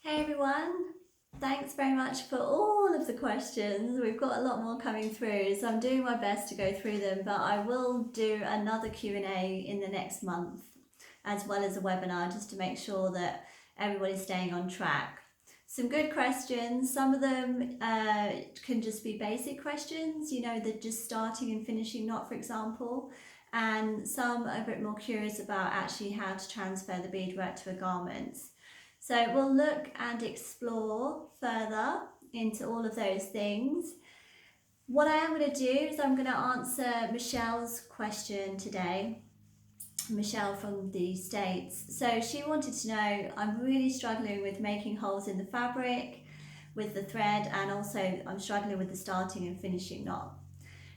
Hey everyone, thanks very much for all of the questions. We've got a lot more coming through, so I'm doing my best to go through them, but I will do another Q&A in the next month, as well as a webinar, just to make sure that everybody's staying on track. Some good questions. Some of them can just be basic questions, you know, the just starting and finishing knot, for example, and some are a bit more curious about actually how to transfer the beadwork to a garment. So we'll look and explore further into all of those things. What I am going to do is I'm going to answer Michelle's question today. Michelle from the States. So she wanted to know, I'm really struggling with making holes in the fabric with the thread, and also I'm struggling with the starting and finishing knot.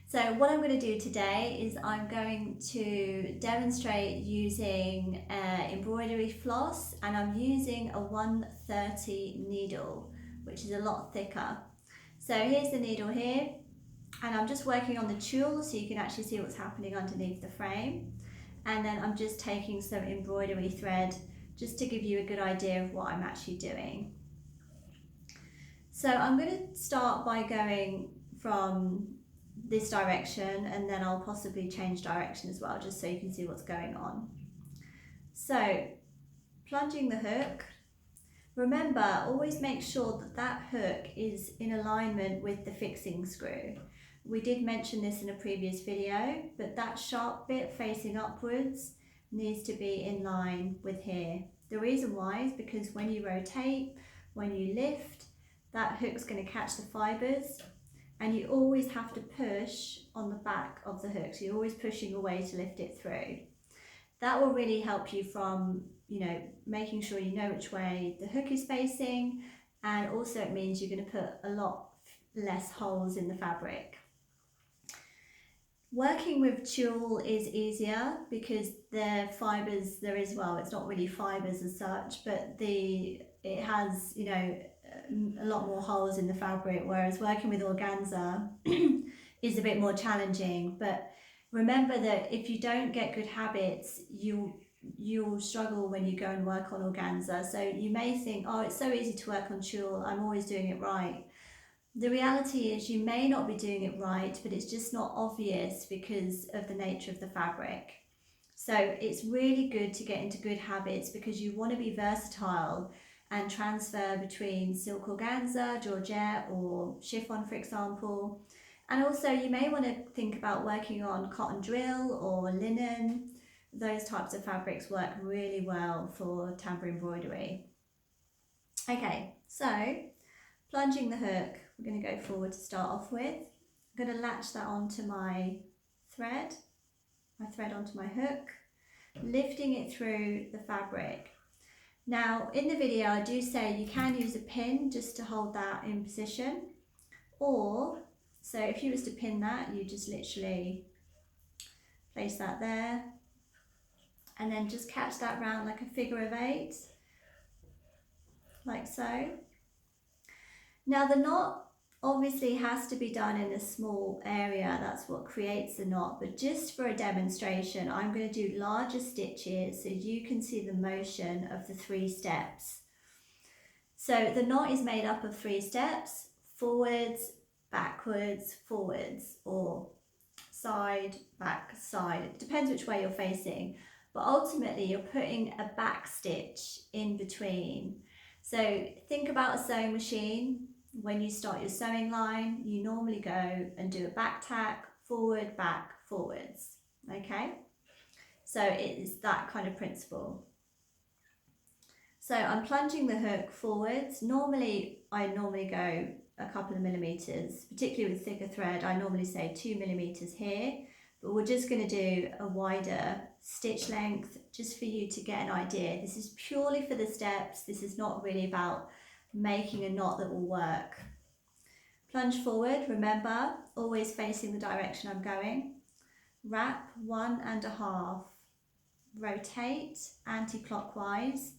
So what I'm going to do today is I'm going to demonstrate using embroidery floss, and I'm using a 130 needle, which is a lot thicker. So here's the needle here, and I'm just working on the tulle so you can actually see what's happening underneath the frame. And then I'm just taking some embroidery thread just to give you a good idea of what I'm actually doing. So I'm going to start by going from this direction, and then I'll possibly change direction as well, just so you can see what's going on. So plunging the hook. Remember, always make sure that that hook is in alignment with the fixing screw. We did mention this in a previous video, but that sharp bit facing upwards needs to be in line with here. The reason why is because when you rotate, when you lift, that hook's going to catch the fibres, and you always have to push on the back of the hook, so you're always pushing away to lift it through. That will really help you from, you know, making sure you know which way the hook is facing, and also it means you're going to put a lot less holes in the fabric. Working with tulle is easier because the fibres there is, well, it's not really fibres as such, but it has, you know, a lot more holes in the fabric, whereas working with organza is a bit more challenging. But remember that if you don't get good habits, you'll struggle when you go and work on organza. So you may think, oh, it's so easy to work on tulle, I'm always doing it right. The reality is you may not be doing it right, but it's just not obvious because of the nature of the fabric. So it's really good to get into good habits because you want to be versatile and transfer between silk organza, georgette or chiffon, for example. And also you may want to think about working on cotton drill or linen. Those types of fabrics work really well for tambour embroidery. Okay, so plunging the hook, we're going to go forward to start off with. I'm going to latch that onto my thread onto my hook, lifting it through the fabric. Now in the video I do say you can use a pin just to hold that in position, or so if you was to pin that, you just literally place that there and then just catch that round like a figure of 8, like so. Now the knot obviously has to be done in a small area, that's what creates the knot, but just for a demonstration I'm going to do larger stitches so you can see the motion of the 3 steps. So the knot is made up of 3 steps: forwards, backwards, forwards, or side, back, side. It depends which way you're facing, but ultimately you're putting a back stitch in between. So think about a sewing machine. When you start your sewing line, you normally go and do a back tack, forward, back, forwards, okay? So it is that kind of principle. So I'm plunging the hook forwards. I normally go a couple of millimeters, particularly with thicker thread. I normally say 2 millimeters here, but we're just going to do a wider stitch length just for you to get an idea. This is purely for the steps. This is not really about making a knot that will work. Plunge forward, remember, always facing the direction I'm going. Wrap 1.5. Rotate anti-clockwise.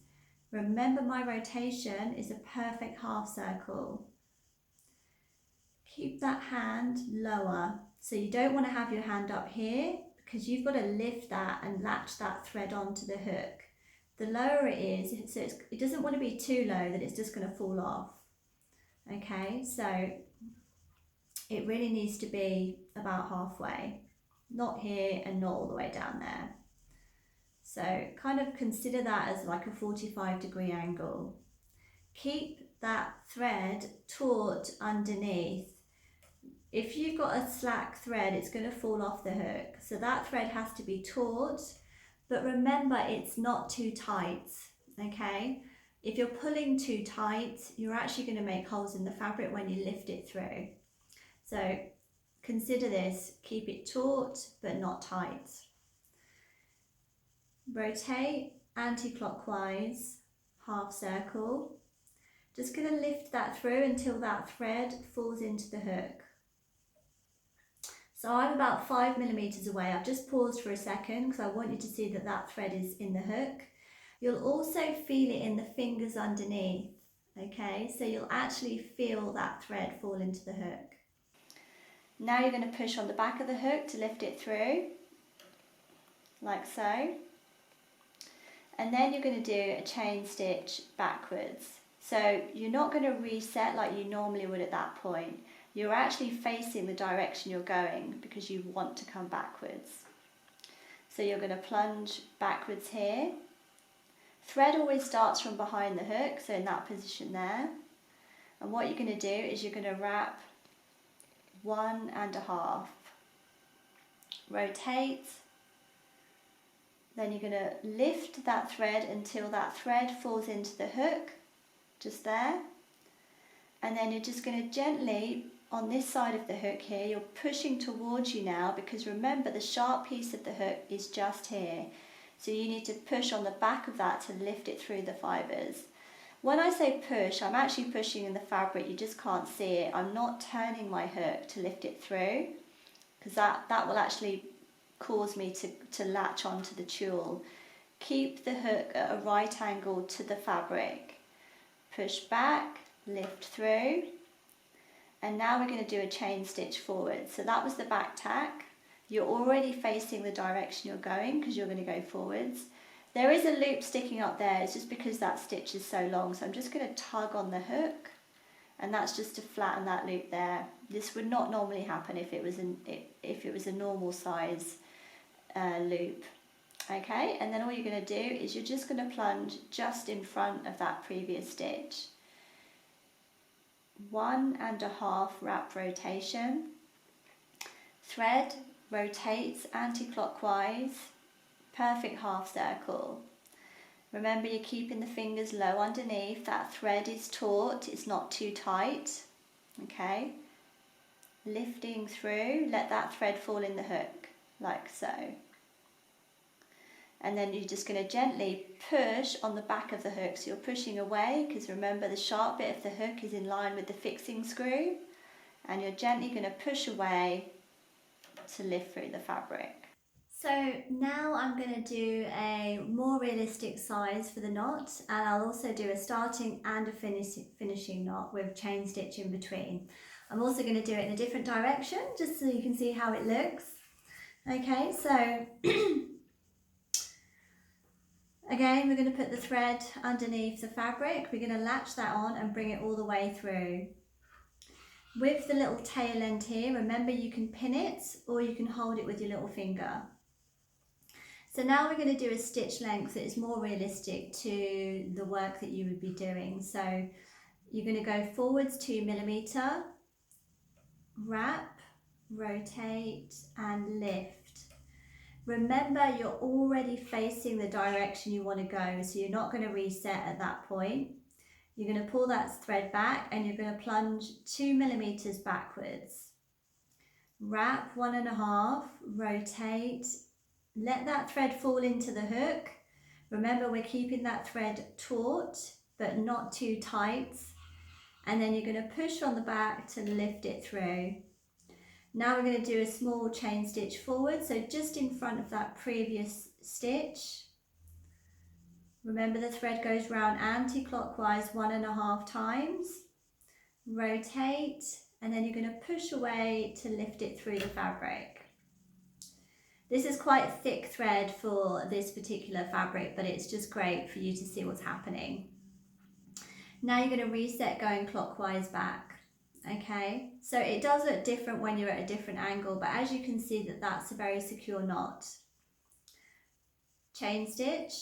Remember, my rotation is a perfect half circle. Keep that hand lower. So you don't want to have your hand up here because you've got to lift that and latch that thread onto the hook. The lower it is, so it doesn't want to be too low that it's just going to fall off. Okay, so it really needs to be about halfway, not here and not all the way down there. So kind of consider that as like a 45-degree angle. Keep that thread taut underneath. If you've got a slack thread, it's going to fall off the hook. So that thread has to be taut, but remember it's not too tight, okay? If you're pulling too tight, you're actually going to make holes in the fabric when you lift it through. So consider this, keep it taut but not tight. Rotate anti-clockwise, half circle. Just going to lift that through until that thread falls into the hook. So I'm about 5 millimeters away. I've just paused for a second because I want you to see that that thread is in the hook. You'll also feel it in the fingers underneath, okay? So you'll actually feel that thread fall into the hook. Now you're going to push on the back of the hook to lift it through, like so. And then you're going to do a chain stitch backwards. So you're not going to reset like you normally would at that point. You're actually facing the direction you're going because you want to come backwards. So you're going to plunge backwards here. Thread always starts from behind the hook, so in that position there. And what you're going to do is you're going to wrap 1.5. Rotate. Then you're going to lift that thread until that thread falls into the hook, just there. And then you're just going to gently, on this side of the hook here, you're pushing towards you now because remember the sharp piece of the hook is just here. So you need to push on the back of that to lift it through the fibres. When I say push, I'm actually pushing in the fabric, you just can't see it. I'm not turning my hook to lift it through because that will actually cause me to latch onto the tulle. Keep the hook at a right angle to the fabric. Push back, lift through, and now we're going to do a chain stitch forward. So that was the back tack. You're already facing the direction you're going because you're going to go forwards. There is a loop sticking up there, it's just because that stitch is so long, so I'm just going to tug on the hook, and that's just to flatten that loop there. This would not normally happen if it was a normal size loop. Okay, and then all you're going to do is you're just going to plunge just in front of that previous stitch. 1.5 wrap rotation. Thread rotates anti-clockwise, perfect half circle. Remember you're keeping the fingers low underneath, that thread is taut, it's not too tight, okay? Lifting through, let that thread fall in the hook, like so. And then you're just going to gently push on the back of the hook, so you're pushing away because remember the sharp bit of the hook is in line with the fixing screw, and you're gently going to push away to lift through the fabric. So now I'm going to do a more realistic size for the knot, and I'll also do a starting and a finishing knot with chain stitch in between. I'm also going to do it in a different direction just so you can see how it looks. Okay, so again we're going to put the thread underneath the fabric, we're going to latch that on and bring it all the way through. With the little tail end here, remember you can pin it or you can hold it with your little finger. So now we're going to do a stitch length that is more realistic to the work that you would be doing. So you're going to go forwards 2 millimeter, wrap, rotate and lift. Remember you're already facing the direction you want to go, so you're not going to reset at that point. You're going to pull that thread back and you're going to plunge 2 millimeters backwards. Wrap 1.5, rotate, let that thread fall into the hook. Remember we're keeping that thread taut but not too tight. And then you're going to push on the back to lift it through. Now we're going to do a small chain stitch forward, so just in front of that previous stitch. Remember the thread goes round anti-clockwise 1.5 times. Rotate, and then you're going to push away to lift it through the fabric. This is quite thick thread for this particular fabric, but it's just great for you to see what's happening. Now you're going to reset going clockwise back. Okay, so it does look different when you're at a different angle, but as you can see that's a very secure knot. Chain stitch.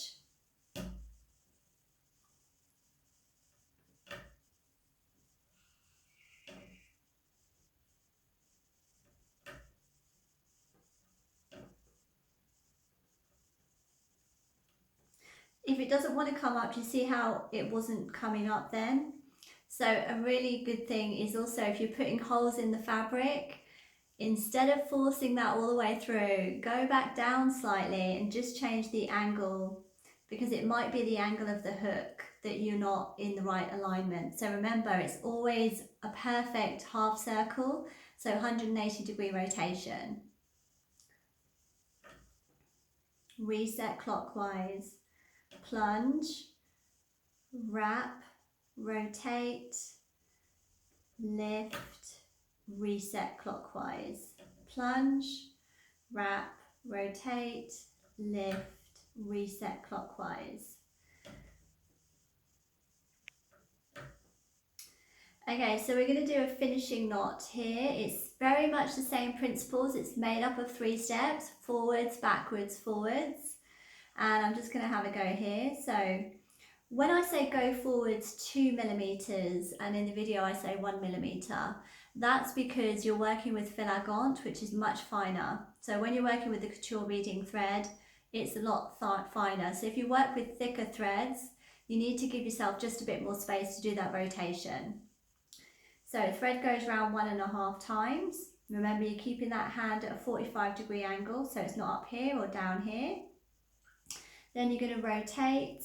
If it doesn't want to come up, you see how it wasn't coming up then? So a really good thing is also if you're putting holes in the fabric, instead of forcing that all the way through, go back down slightly and just change the angle, because it might be the angle of the hook that you're not in the right alignment. So remember, it's always a perfect half circle, so 180-degree rotation. Reset clockwise, plunge, wrap, rotate, lift, reset clockwise, plunge, wrap, rotate, lift, reset clockwise. Okay, so we're going to do a finishing knot here. It's very much the same principles. It's made up of 3 steps, forwards, backwards, forwards. And I'm just going to have a go here. So when I say go forwards 2 millimeters, and in the video I say 1 millimeter, that's because you're working with filagante, which is much finer. So when you're working with the couture beading thread, it's a lot finer. So if you work with thicker threads, you need to give yourself just a bit more space to do that rotation. So thread goes around 1.5 times. Remember, you're keeping that hand at a 45-degree angle, so it's not up here or down here. Then you're going to rotate.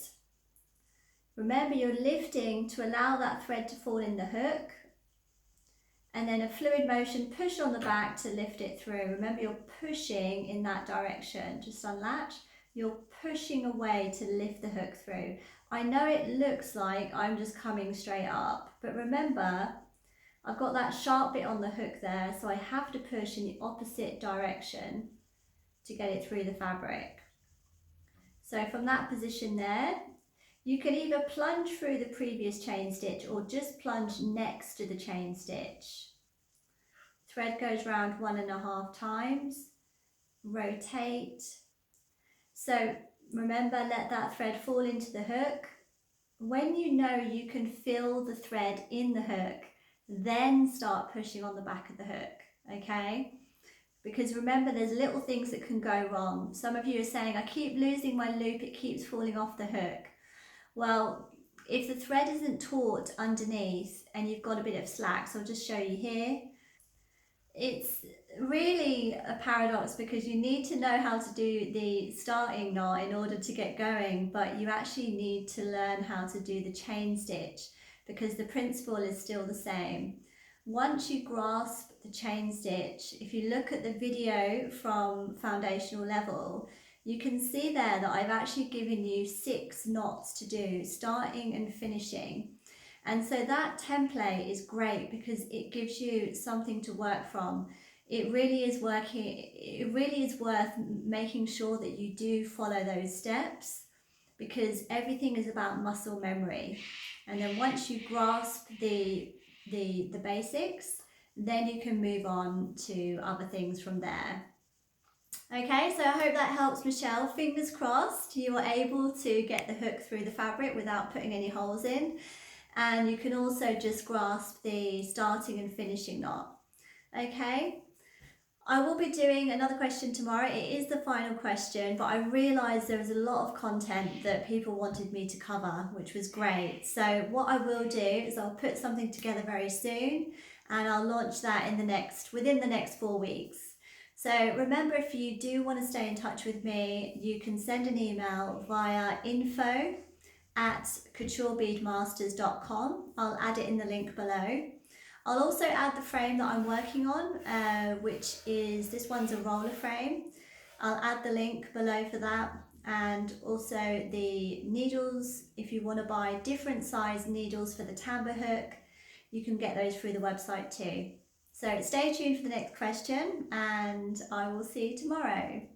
Remember, you're lifting to allow that thread to fall in the hook. And then a fluid motion, push on the back to lift it through. Remember, you're pushing in that direction. Just unlatch. You're pushing away to lift the hook through. I know it looks like I'm just coming straight up, but remember, I've got that sharp bit on the hook there, so I have to push in the opposite direction to get it through the fabric. So from that position there, you can either plunge through the previous chain stitch or just plunge next to the chain stitch. Thread goes round 1.5 times, rotate. So remember, let that thread fall into the hook. When you know you can feel the thread in the hook, then start pushing on the back of the hook, okay? Because remember, there's little things that can go wrong. Some of you are saying, I keep losing my loop, it keeps falling off the hook. Well, if the thread isn't taut underneath and you've got a bit of slack, so I'll just show you here. It's really a paradox because you need to know how to do the starting knot in order to get going, but you actually need to learn how to do the chain stitch because the principle is still the same. Once you grasp the chain stitch, if you look at the video from foundational level, you can see there that I've actually given you 6 knots to do, starting and finishing. And so that template is great because it gives you something to work from. It really is worth making sure that you do follow those steps because everything is about muscle memory. And then once you grasp the basics, then you can move on to other things from there. Okay, so I hope that helps, Michelle. Fingers crossed you were able to get the hook through the fabric without putting any holes in. And you can also just grasp the starting and finishing knot. Okay, I will be doing another question tomorrow. It is the final question, but I realised there was a lot of content that people wanted me to cover, which was great. So what I will do is I'll put something together very soon and I'll launch that within the next 4 weeks. So remember, if you do want to stay in touch with me, you can send an email via info@couturebeadmasters.com. I'll add it in the link below. I'll also add the frame that I'm working on, which is, this one's a roller frame. I'll add the link below for that, and also the needles. If you want to buy different size needles for the tambour hook, you can get those through the website too. So stay tuned for the next question and I will see you tomorrow.